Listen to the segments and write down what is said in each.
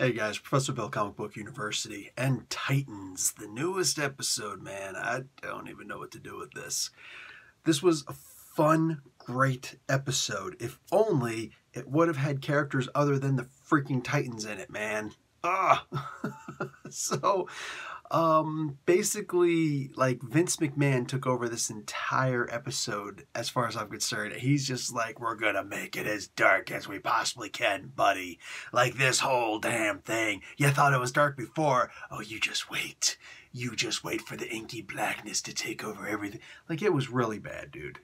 Hey guys, Professor Bill, Comic Book University, and Titans, the newest episode, man. I don't even know what to do with this. This was a fun, great episode. If only it would have had characters other than the freaking Titans in it, man. Basically, like, Vince McMahon took over this entire episode, as far as I'm concerned. He's just like, we're gonna make it as dark as we possibly can, buddy. Like, this whole damn thing. You thought it was dark before. Oh, you just wait. You just wait for the inky blackness to take over everything. Like, it was really bad, dude.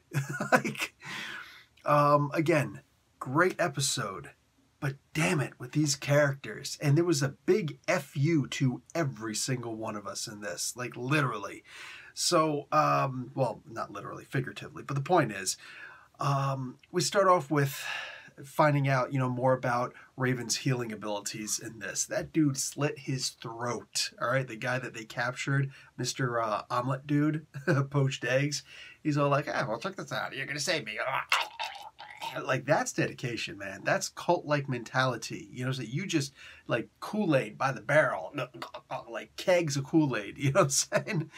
Again, great episode. But damn it, with these characters. And there was a big F-U to every single one of us in this. Like, literally. So, well, not literally, figuratively. But the point is, we start off with finding out, more about Raven's healing abilities in this. That dude slit his throat, all right? The guy that they captured, Mr. Omelet Dude, poached eggs. He's all like, well, check this out. You're going to save me. Like, that's dedication, man. That's cult-like mentality. So you just, like, Kool-Aid by the barrel. Like, kegs of Kool-Aid. You know what I'm saying?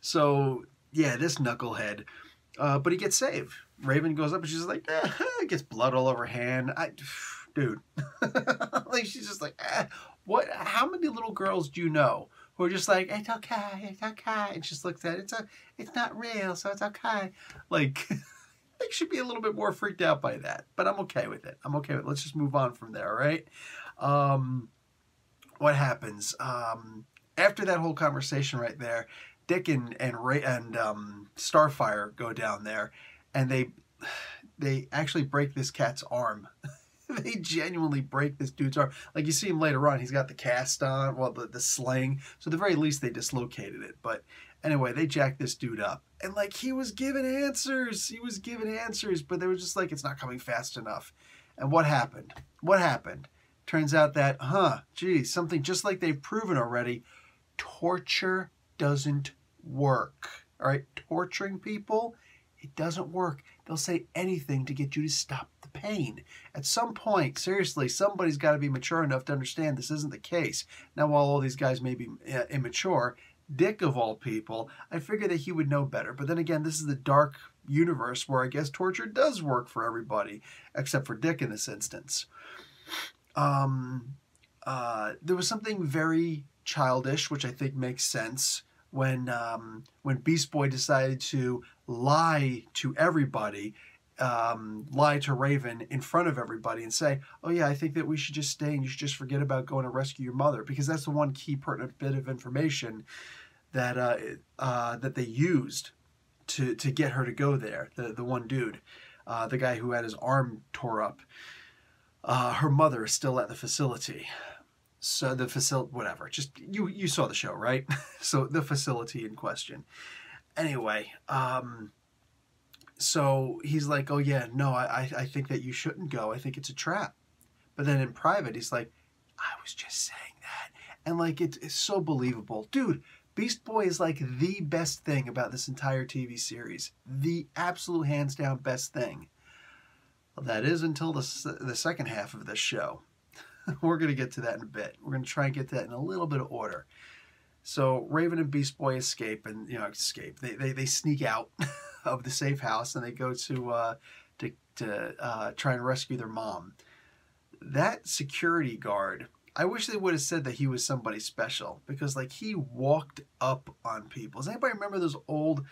So, yeah, this knucklehead. But he gets saved. Raven goes up and she's like, gets blood all over her hand. Dude. Like, she's just like, what? How many little girls do you know who are just like, it's okay, and she just looks at it, it's not real, so it's okay. Like, I should be a little bit more freaked out by that, but I'm okay with it. Let's just move on from there, all right? What happens? After that whole conversation right there, Dick and Starfire go down there, and they actually break this cat's arm. They genuinely break this dude's arm. Like, you see him later on, he's got the cast on, well, the sling. So at the very least, they dislocated it. But anyway, they jacked this dude up. And, like, he was giving answers. But they were just like, it's not coming fast enough. And what happened? Turns out that, something just like they've proven already, torture doesn't work. All right? Torturing people, it doesn't work. They'll say anything to get you to stop the pain. At some point, seriously, somebody's got to be mature enough to understand this isn't the case. Now, while all these guys may be immature, Dick, of all people, I figured that he would know better. But then again, this is the dark universe where I guess torture does work for everybody, except for Dick in this instance. There was something very childish, which I think makes sense, when Beast Boy decided to lie to everybody, lie to Raven in front of everybody and say, oh yeah, I think that we should just stay and you should just forget about going to rescue your mother, because that's the one key pertinent bit of information that that they used to get her to go there. The one dude, the guy who had his arm tore up, her mother is still at the facility. So the facility, whatever, just you saw the show, right? So the facility in question. Anyway, so he's like, oh yeah, no, I think that you shouldn't go. I think it's a trap. But then in private, he's like, I was just saying that. And like, it's so believable. Dude, Beast Boy is like the best thing about this entire TV series. The absolute hands down best thing. Well, that is until the second half of this show. We're going to get to that in a bit. We're going to try and get to that in a little bit of order. So Raven and Beast Boy escape, and They sneak out of the safe house, and they go to try and rescue their mom. That security guard, I wish they would have said that he was somebody special, because like, he walked up on people. Does anybody remember those old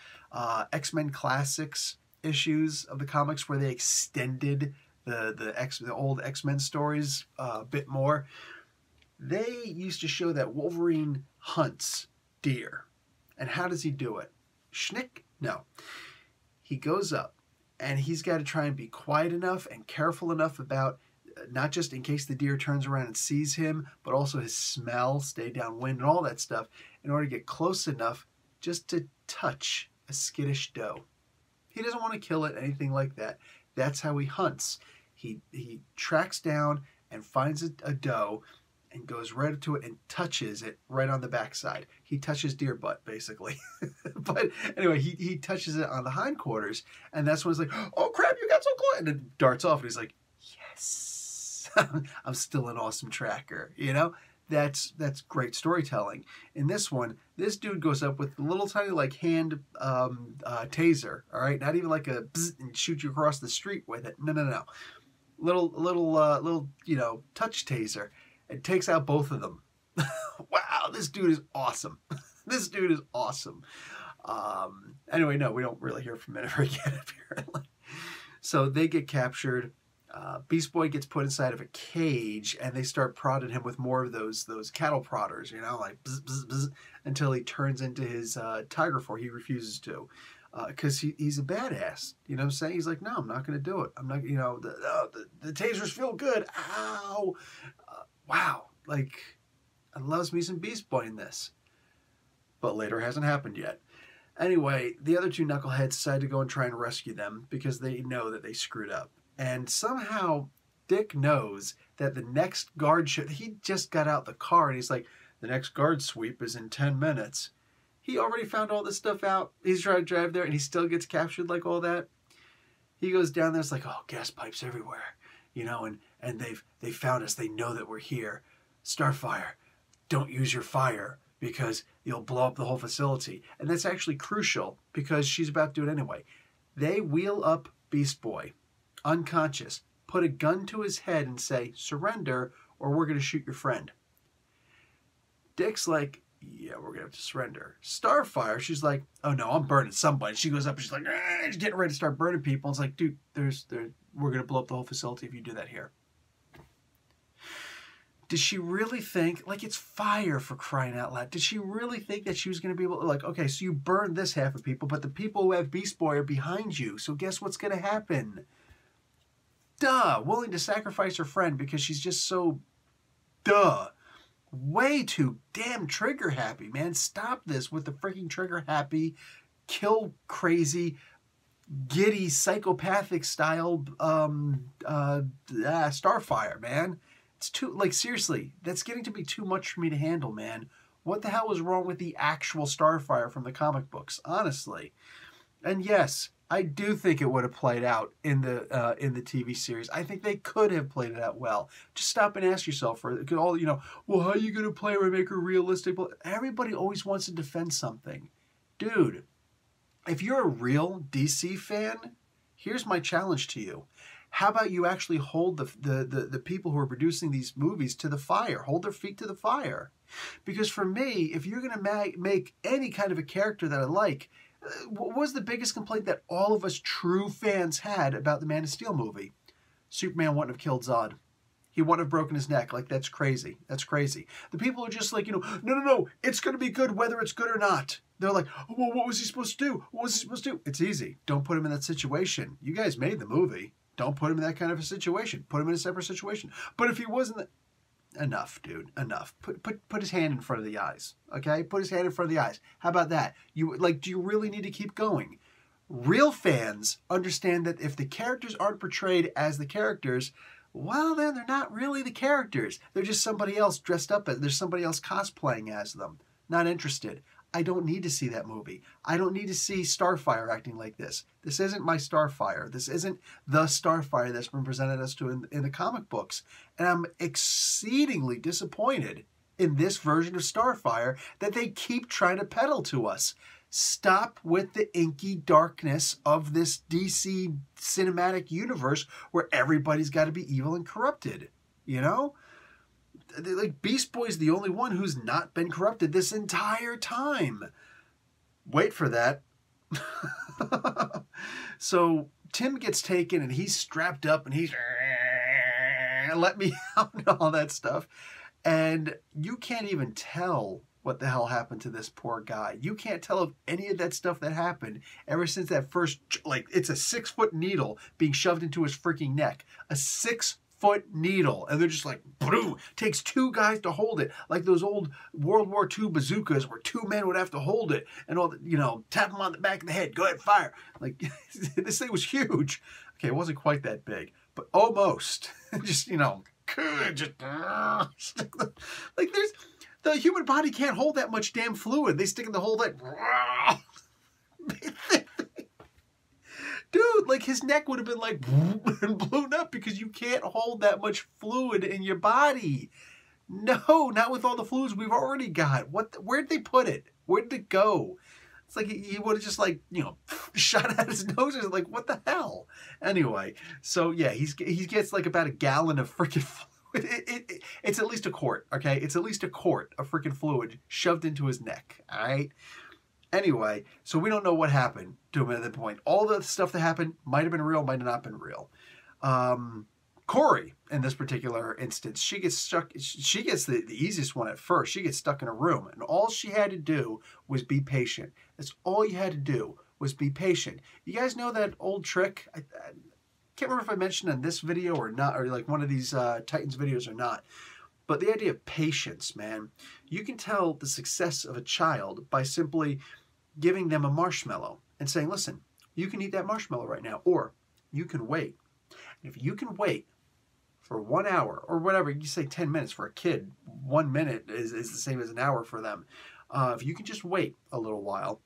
X-Men Classics issues of the comics where they extended the old X-Men stories a bit more? They used to show that Wolverine hunts deer. And how does he do it? Schnick? No. He goes up, and he's got to try and be quiet enough and careful enough about, not just in case the deer turns around and sees him, but also his smell, stay downwind, and all that stuff, in order to get close enough just to touch a skittish doe. He doesn't want to kill it, anything like that. That's how he hunts. He tracks down and finds a doe and goes right up to it and touches it right on the backside. He touches deer butt, basically. But anyway, he touches it on the hindquarters, and that's when it's like, oh crap, you got so close, and it darts off, and he's like, yes, I'm still an awesome tracker, That's great storytelling. In this one, this dude goes up with a little tiny like hand taser. All right, not even like a bzz, and shoot you across the street with it. No, no, no. Little touch taser. It takes out both of them. Wow, this dude is awesome. This dude is awesome. Anyway, no, we don't really hear from him ever again, apparently. So they get captured. Beast Boy gets put inside of a cage, and they start prodding him with more of those cattle prodders, like bzz, bzz, bzz, until he turns into his tiger form. He refuses to, because he's a badass. You know what I'm saying? He's like, no, I'm not going to do it. I'm not. The tasers feel good. Ow! Wow! Like, I loves me some Beast Boy in this, but later hasn't happened yet. Anyway, the other two knuckleheads decide to go and try and rescue them because they know that they screwed up. And somehow Dick knows that the next guard he just got out the car and he's like, the next guard sweep is in 10 minutes. He already found all this stuff out. He's trying to drive there and he still gets captured like all that. He goes down there, it's like, oh, gas pipes everywhere, and they found us. They know that we're here. Starfire, don't use your fire because you'll blow up the whole facility. And that's actually crucial because she's about to do it anyway. They wheel up Beast Boy, unconscious, put a gun to his head and say, surrender or we're going to shoot your friend. Dick's like, yeah, we're going to have to surrender. Starfire, she's like, oh no, I'm burning somebody. She goes up and she's like, she's getting ready to start burning people. It's like, dude, we're going to blow up the whole facility if you do that here. Did she really think, like, it's fire, for crying out loud? Did she really think that she was going to be able to, like, okay, so you burned this half of people, but the people who have Beast Boy are behind you, so guess what's going to happen? Duh, willing to sacrifice her friend because she's just so, way too damn trigger happy, man. Stop this with the freaking trigger happy, kill crazy, giddy, psychopathic style Starfire, man. It's too, like, seriously, that's getting to be too much for me to handle, man. What the hell was wrong with the actual Starfire from the comic books, honestly? And yes, I do think it would have played out in the TV series. I think they could have played it out well. Just stop and ask yourself, well, how are you going to play her and make her realistic? Everybody always wants to defend something. Dude, if you're a real DC fan, here's my challenge to you. How about you actually hold the people who are producing these movies to the fire? Hold their feet to the fire. Because for me, if you're going to make any kind of a character that I like, what was the biggest complaint that all of us true fans had about the Man of Steel movie? Superman wouldn't have killed Zod. He wouldn't have broken his neck. Like, that's crazy. That's crazy. The people are just like, no, it's going to be good whether it's good or not. They're like, oh, well, what was he supposed to do? What was he supposed to do? It's easy. Don't put him in that situation. You guys made the movie. Don't put him in that kind of a situation. Put him in a separate situation. But if he wasn't... Enough, dude. Enough. Put his hand in front of the eyes. Okay? Put his hand in front of the eyes. How about that? Do you really need to keep going? Real fans understand that if the characters aren't portrayed as the characters, well, then they're not really the characters. They're just somebody else dressed up as... There's somebody else cosplaying as them. Not interested. I don't need to see that movie. I don't need to see Starfire acting like this. This isn't my Starfire. This isn't the Starfire that's been presented us to in the comic books. And I'm exceedingly disappointed in this version of Starfire that they keep trying to peddle to us. Stop with the inky darkness of this DC cinematic universe where everybody's got to be evil and corrupted. Like, Beast Boy's the only one who's not been corrupted this entire time. Wait for that. So Tim gets taken and he's strapped up and he's let me out and all that stuff. And you can't even tell what the hell happened to this poor guy. You can't tell if any of that stuff that happened ever since that first, like, it's a 6-foot needle being shoved into his freaking neck. A 6-foot needle, and they're just like, boom, takes 2 guys to hold it, like those old World War II bazookas where 2 men would have to hold it, and all tap them on the back of the head, go ahead, fire. Like, this thing was huge. Okay, it wasn't quite that big, but almost. Just, just like, the human body can't hold that much damn fluid. They stick in the whole thing. Dude, like, his neck would have been like and blown up because you can't hold that much fluid in your body. No, not with all the fluids we've already got. Where'd they put it? Where did it go? It's like he would have just like, you know, shot out his nose. Like, what the hell? Anyway, so yeah, he gets like about a gallon of freaking fluid. It's at least a quart, okay? It's at least a quart of freaking fluid shoved into his neck, all right? Anyway, so we don't know what happened to him at that point. All the stuff that happened might have been real, might have not been real. Corey, in this particular instance, she gets stuck. She gets the easiest one at first. She gets stuck in a room, and all she had to do was be patient. That's all you had to do was be patient. You guys know that old trick? I can't remember if I mentioned in this video or not, or like one of these Titans videos or not. But the idea of patience, man. You can tell the success of a child by simply giving them a marshmallow and saying, listen, you can eat that marshmallow right now, or you can wait. And if you can wait for 1 hour or whatever, you say 10 minutes for a kid, 1 minute is the same as an hour for them. If you can just wait a little while,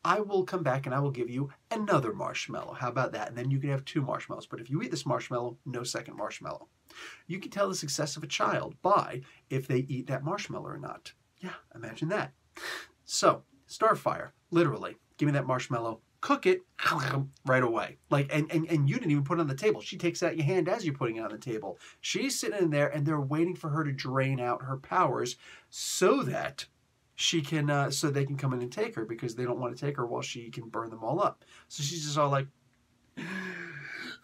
I will come back and I will give you another marshmallow. How about that? And then you can have 2 marshmallows. But if you eat this marshmallow, no second marshmallow. You can tell the success of a child by if they eat that marshmallow or not. Yeah, imagine that. So, Starfire, literally, give me that marshmallow, cook it right away. Like, and you didn't even put it on the table. She takes it out of your hand as you're putting it on the table. She's sitting in there and they're waiting for her to drain out her powers so that she can, so they can come in and take her, because they don't want to take her while she can burn them all up. So she's just all like,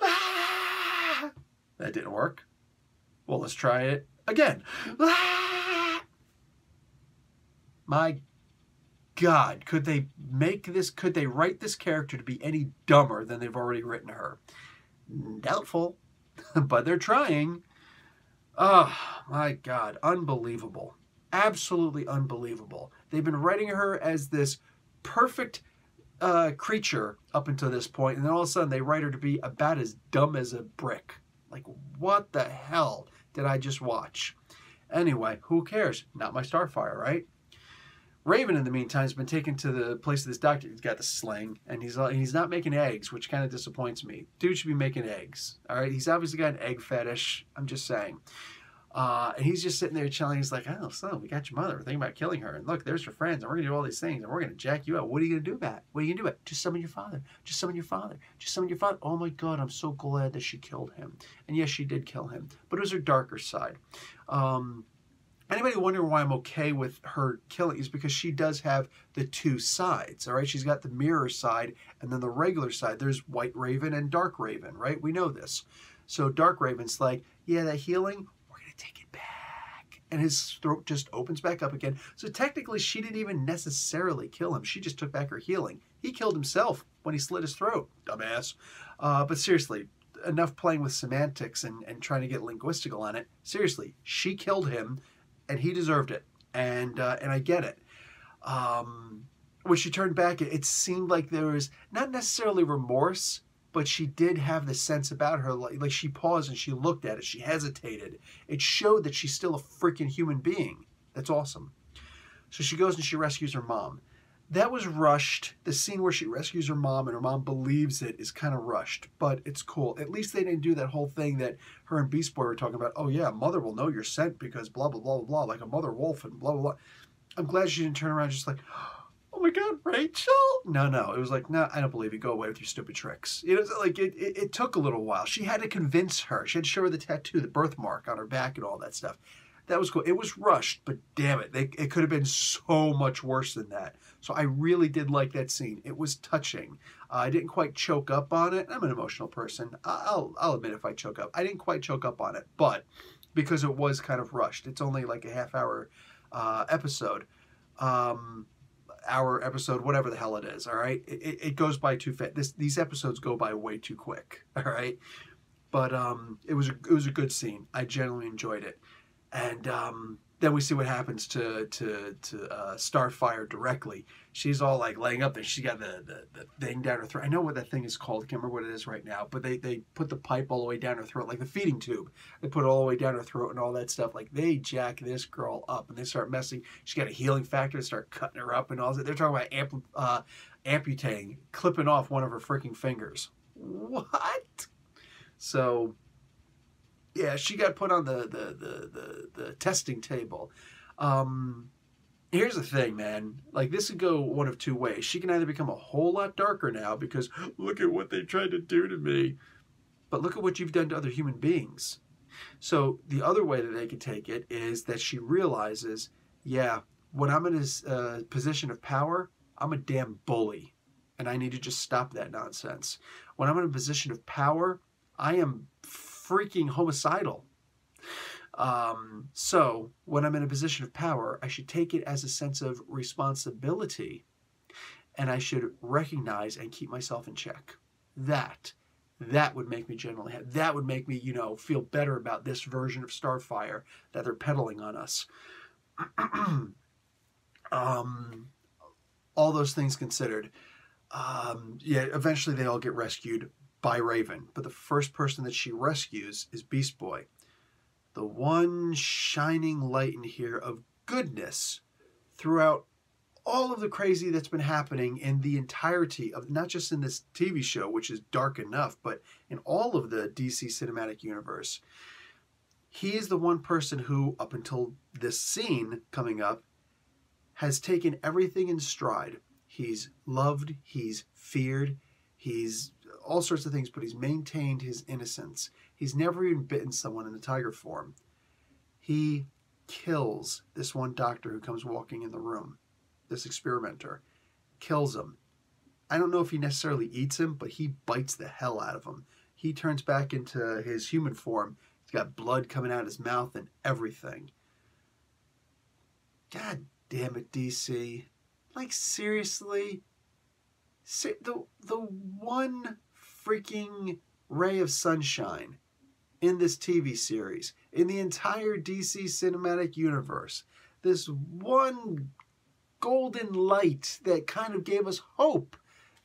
ah! That didn't work. Well, let's try it again. Ah! My God, could they write this character to be any dumber than they've already written her? Doubtful, but they're trying. Oh, my God, unbelievable. Absolutely unbelievable. They've been writing her as this perfect creature up until this point, and then all of a sudden they write her to be about as dumb as a brick. Like, what the hell did I just watch? Anyway, who cares? Not my Starfire, right? Raven, in the meantime, has been taken to the place of this doctor. He's got the sling, and he's not making eggs, which kind of disappoints me. Dude should be making eggs, all right? He's obviously got an egg fetish. I'm just saying. And he's just sitting there chilling. He's like, oh, son, we got your mother. We're thinking about killing her. And look, there's your friends. And we're going to do all these things. And we're going to jack you up. What are you going to do about it? What are you going to do about it? Just summon your father. Just summon your father. Just summon your father. Oh, my God, I'm so glad that she killed him. And yes, she did kill him. But it was her darker side. Anybody wondering why I'm okay with her killing is because she does have the 2 sides, all right? She's got the mirror side and then the regular side. There's White Raven and Dark Raven, right? We know this. So Dark Raven's like, yeah, that healing, we're going to take it back. And his throat just opens back up again. So technically, she didn't even necessarily kill him. She just took back her healing. He killed himself when he slit his throat, dumbass. But seriously, enough playing with semantics and trying to get linguistical on it. Seriously, she killed him. And he deserved it, and I get it. When she turned back, it seemed like there was not necessarily remorse, but she did have the sense about her, like she paused and she looked at it, she hesitated. It showed that she's still a freaking human being. That's awesome. So she goes and she rescues her mom. That was rushed. The scene where she rescues her mom and her mom believes it is kind of rushed, but it's cool. At least they didn't do that whole thing that her and Beast Boy were talking about. Oh yeah, mother will know you're sent because blah, blah, blah, blah, blah, like a mother wolf and blah, blah, blah. I'm glad she didn't turn around just like, oh my God, Rachel. No, it was like, no, I don't believe you. Go away with your stupid tricks. You know, like it took a little while. She had to convince her. She had to show her the tattoo, the birthmark on her back and all that stuff. That was cool. It was rushed, but damn it, it could have been so much worse than that. So I really did like that scene. It was touching. I didn't quite choke up on it. I'm an emotional person. I'll admit if I choke up. I didn't quite choke up on it, but because it was kind of rushed. It's only like a half-hour episode. Hour episode, whatever the hell it is, all right? It goes by too fast. These episodes go by way too quick, all right? But it was a good scene. I genuinely enjoyed it. And then we see what happens to Starfire directly. She's all like laying up there. She got the thing down her throat. I know what that thing is called. I can't remember what it is right now. But they put the pipe all the way down her throat, like the feeding tube. They put it all the way down her throat and all that stuff. Like they jack this girl up and they start messing. She got a healing factor. They start cutting her up and all that. They're talking about amputating, clipping off one of her freaking fingers. What? So Yeah, she got put on the testing table. Here's the thing, man. Like, this could go one of two ways. She can either become a whole lot darker now because look at what they tried to do to me, but look at what you've done to other human beings. So the other way that they could take it is that she realizes, yeah, when I'm in a position of power, I'm a damn bully, and I need to just stop that nonsense. When I'm in a position of power, I am freaking homicidal. So when I'm in a position of power, I should take it as a sense of responsibility, and I should recognize and keep myself in check. That would make me generally happy. That would make me, feel better about this version of Starfire that they're peddling on us. All those things considered, eventually they all get rescued by Raven. But the first person that she rescues is Beast Boy. The one shining light in here of goodness throughout all of the crazy that's been happening in the entirety of, not just in this TV show, which is dark enough, but in all of the DC cinematic universe. He is the one person who, up until this scene coming up, has taken everything in stride. He's loved, he's feared, he's all sorts of things, but he's maintained his innocence. He's never even bitten someone in the tiger form. He kills this one doctor who comes walking in the room. This experimenter kills him. I don't know if he necessarily eats him, but he bites the hell out of him. He turns back into his human form. He's got blood coming out of his mouth and everything. God damn it, DC. Like, seriously? The one freaking ray of sunshine in this TV series, in the entire DC cinematic universe, this one golden light that kind of gave us hope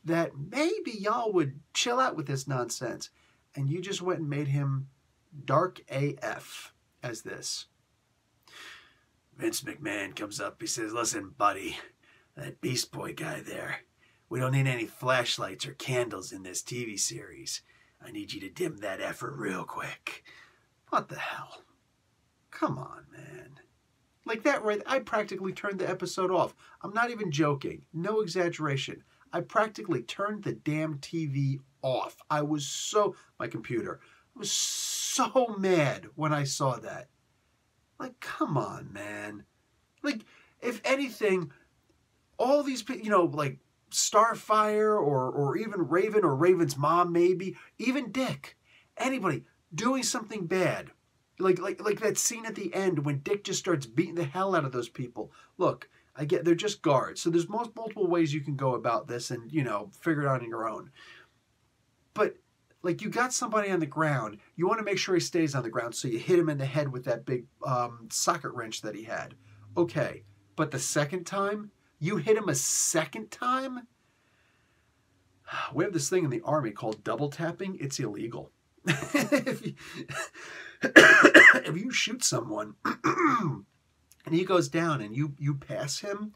that maybe y'all would chill out with this nonsense. And you just went and made him dark AF as this. Vince McMahon comes up. He says, listen, buddy, that Beast Boy guy there, we don't need any flashlights or candles in this TV series. I need you to dim that effort real quick. What the hell? Come on, man. Like that, right? I practically turned the episode off. I'm not even joking. No exaggeration. I practically turned the damn TV off. My computer. I was so mad when I saw that. Like, come on, man. Like, if anything, all these people, like Starfire or even Raven or Raven's mom, maybe, even Dick, anybody doing something bad. Like that scene at the end when Dick just starts beating the hell out of those people. Look, I get they're just guards. So there's multiple ways you can go about this and, figure it out on your own. But, like, you got somebody on the ground. You want to make sure he stays on the ground, so you hit him in the head with that big socket wrench that he had. Okay, but the second time? You hit him a second time? We have this thing in the Army called double tapping. It's illegal. If you shoot someone and he goes down and you pass him,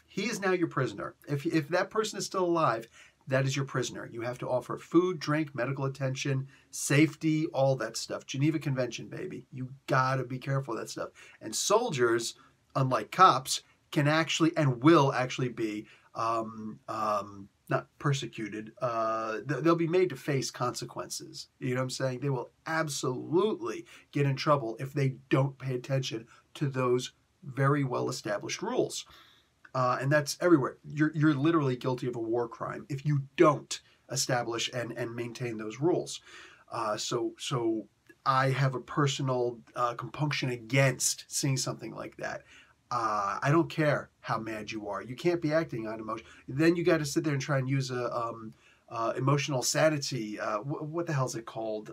he is now your prisoner. If that person is still alive, that is your prisoner. You have to offer food, drink, medical attention, safety, all that stuff. Geneva Convention, baby. You gotta be careful of that stuff. And soldiers, unlike cops, can actually and will actually be not persecuted. They'll be made to face consequences. You know what I'm saying? They will absolutely get in trouble if they don't pay attention to those very well-established rules. And that's everywhere. You're literally guilty of a war crime if you don't establish and maintain those rules. So I have a personal compunction against seeing something like that. I don't care how mad you are. You can't be acting on emotion. Then you got to sit there and try and use emotional sanity. What the hell is it called?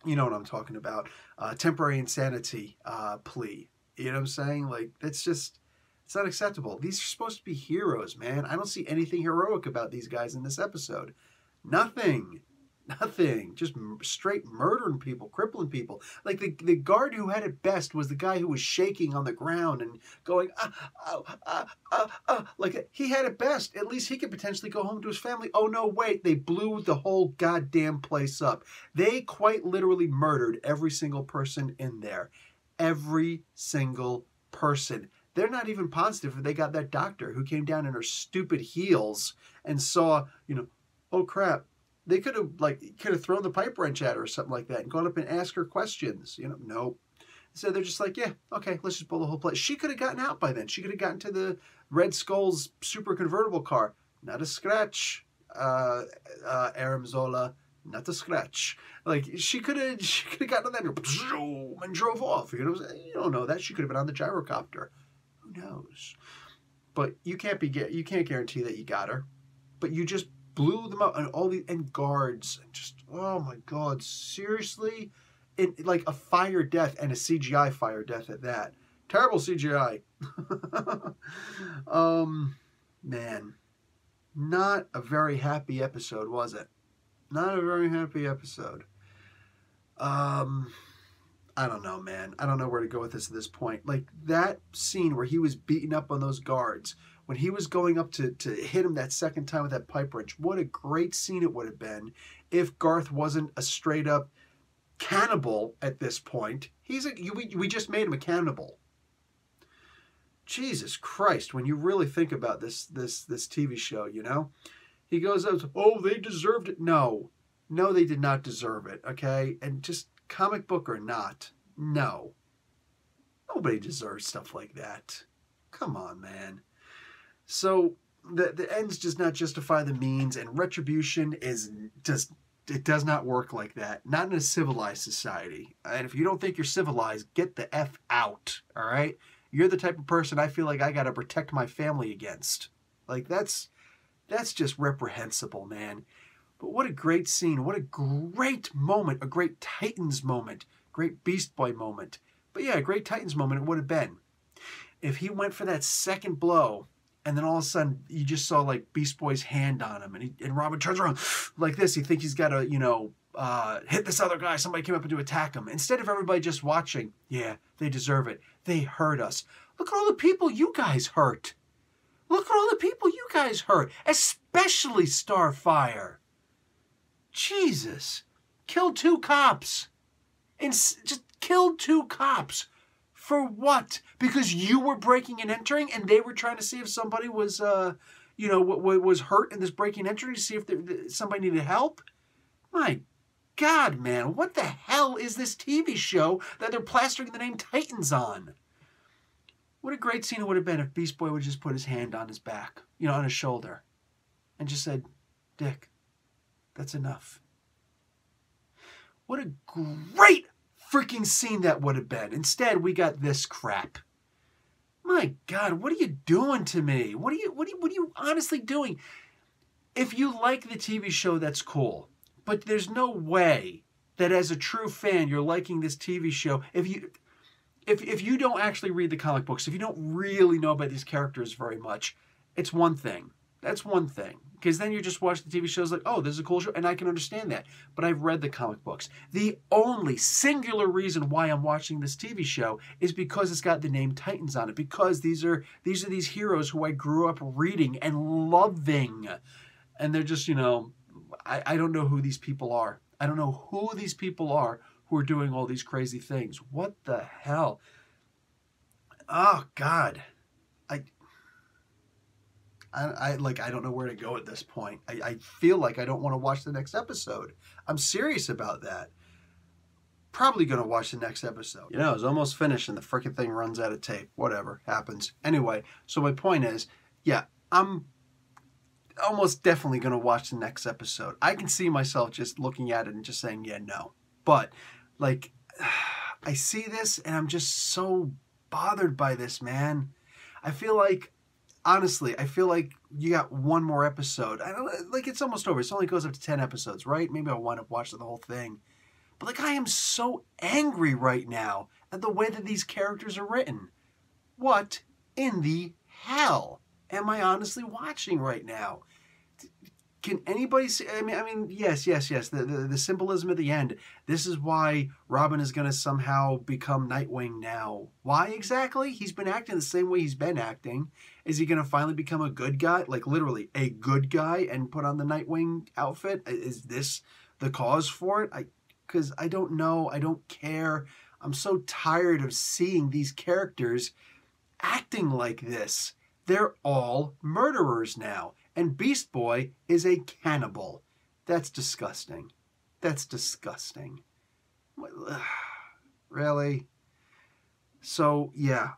You know what I'm talking about. Temporary insanity plea. You know what I'm saying? Like, it's not acceptable. These are supposed to be heroes, man. I don't see anything heroic about these guys in this episode. Nothing. Nothing. Just straight murdering people, crippling people. Like the guard who had it best was the guy who was shaking on the ground and going, like he had it best. At least he could potentially go home to his family. Oh, no, wait. They blew the whole goddamn place up. They quite literally murdered every single person in there. Every single person. They're not even positive if they got that doctor who came down in her stupid heels and saw, oh, crap. They could have thrown the pipe wrench at her or something like that and gone up and asked her questions. Nope. So they're just like, yeah, okay, let's just blow the whole place. She could have gotten out by then. She could have gotten to the Red Skull's super convertible car. Not a scratch, Aram Zola. Not a scratch. Like, she could have gotten on that and drove off. You don't know that. She could have been on the gyrocopter. Who knows? But you can't guarantee that you got her. But you just blew them up, and guards, and just, oh my God, seriously? Like a fire death, and a CGI fire death at that. Terrible CGI. Man, not a very happy episode, was it? Not a very happy episode. I don't know, man. I don't know where to go with this at this point. Like, that scene where he was beating up on those guards, when he was going up to hit him that second time with that pipe wrench, what a great scene it would have been if Garth wasn't a straight-up cannibal at this point. We just made him a cannibal. Jesus Christ, when you really think about this TV show, He goes up, oh, they deserved it. No, they did not deserve it, okay? And just comic book or not, no. Nobody deserves stuff like that. Come on, man. So the ends does not justify the means, and retribution does not work like that. Not in a civilized society. And if you don't think you're civilized, get the F out, all right? You're the type of person I feel like I got to protect my family against. Like, that's just reprehensible, man. But what a great scene. What a great moment. A great Titans moment. Great Beast Boy moment. But yeah, a great Titans moment it would have been. If he went for that second blow, and then all of a sudden you just saw like Beast Boy's hand on him, and Robin turns around like this. He thinks he's got to, hit this other guy. Somebody came up to attack him. Instead of everybody just watching, yeah, they deserve it. They hurt us. Look at all the people you guys hurt. Look at all the people you guys hurt, especially Starfire. Jesus. Killed 2 cops. And just killed 2 cops. For what? Because you were breaking and entering and they were trying to see if somebody was, was hurt in this breaking and entering, to see if somebody needed help? My God, man. What the hell is this TV show that they're plastering the name Titans on? What a great scene it would have been if Beast Boy would just put his hand on his back, on his shoulder, and just said, Dick, that's enough. What a great freaking scene that would have been. Instead, we got this crap. My God, what are you doing to me? What are you honestly doing? If you like the TV show, that's cool. But there's no way that as a true fan, you're liking this TV show. If you don't actually read the comic books, if you don't really know about these characters very much, it's one thing. That's one thing. Because then you just watch the TV shows like, oh, this is a cool show, and I can understand that. But I've read the comic books. The only singular reason why I'm watching this TV show is because it's got the name Titans on it. Because these are these heroes who I grew up reading and loving. And they're just, I don't know who these people are. I don't know who these people are who are doing all these crazy things. What the hell? Oh, God. I don't know where to go at this point. I feel like I don't want to watch the next episode. I'm serious about that. Probably going to watch the next episode. It's almost finished and the freaking thing runs out of tape. Whatever. Happens. Anyway, so my point is, yeah, I'm almost definitely going to watch the next episode. I can see myself just looking at it and just saying, yeah, no. But, I see this and I'm just so bothered by this, man. I feel like, honestly, you got one more episode. I don't it's almost over. It only goes up to 10 episodes, right? Maybe I'll wind up watching the whole thing. But, I am so angry right now at the way that these characters are written. What in the hell am I honestly watching right now? Can anybody see? I mean, yes. The symbolism at the end. This is why Robin is going to somehow become Nightwing now. Why exactly? He's been acting the same way he's been acting. Is he going to finally become a good guy? Like literally a good guy and put on the Nightwing outfit? Is this the cause for it? Because I don't know. I don't care. I'm so tired of seeing these characters acting like this. They're all murderers now. And Beast Boy is a cannibal. That's disgusting. That's disgusting. Really? So, yeah.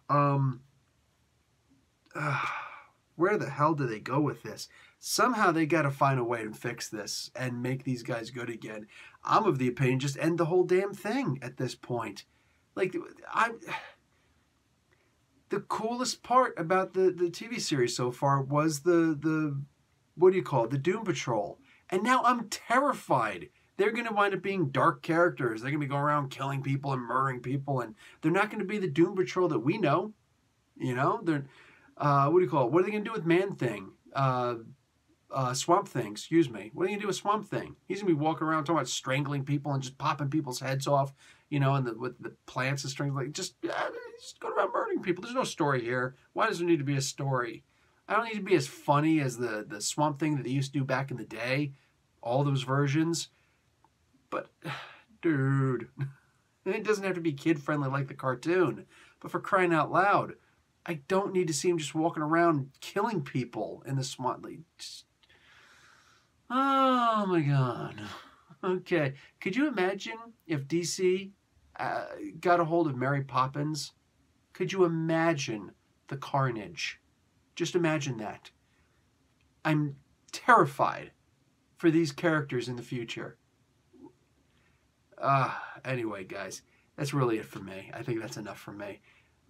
Where the hell do they go with this? Somehow they got to find a way to fix this and make these guys good again. I'm of the opinion just end the whole damn thing at this point. Like, the coolest part about the TV series so far was the what do you call it? The Doom Patrol. And now I'm terrified. They're going to wind up being dark characters. They're going to be going around killing people and murdering people. And they're not going to be the Doom Patrol that we know. You know? They're, what do you call it? What are they going to do with Man-Thing? Swamp Thing, excuse me. What are you going to do with Swamp Thing? He's going to be walking around talking about strangling people and just popping people's heads off, you know, and with the plants and strings. Like, just go around murdering people. There's no story here. Why does there need to be a story? I don't need to be as funny as the Swamp Thing that they used to do back in the day. All those versions. But, dude, it doesn't have to be kid-friendly like the cartoon. But for crying out loud, I don't need to see him just walking around killing people in the Swamp League. Oh, my God. Okay. Could you imagine if DC got a hold of Mary Poppins? Could you imagine the carnage? Just imagine that. I'm terrified for these characters in the future. Anyway, guys, that's really it for me. I think that's enough for me.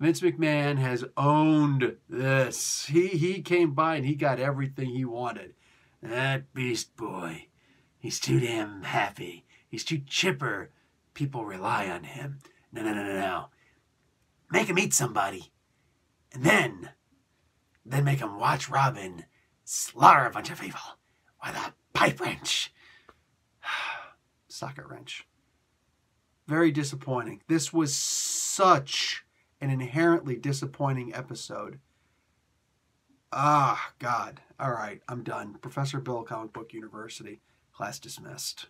Vince McMahon has owned this. He came by and he got everything he wanted. That Beast Boy, he's too damn happy. He's too chipper. People rely on him. No. Make him eat somebody. And then make him watch Robin slaughter a bunch of people with a pipe wrench. Socket wrench. Very disappointing. This was such an inherently disappointing episode. God. All right, I'm done. Professor Bill, Comic Book University. Class dismissed.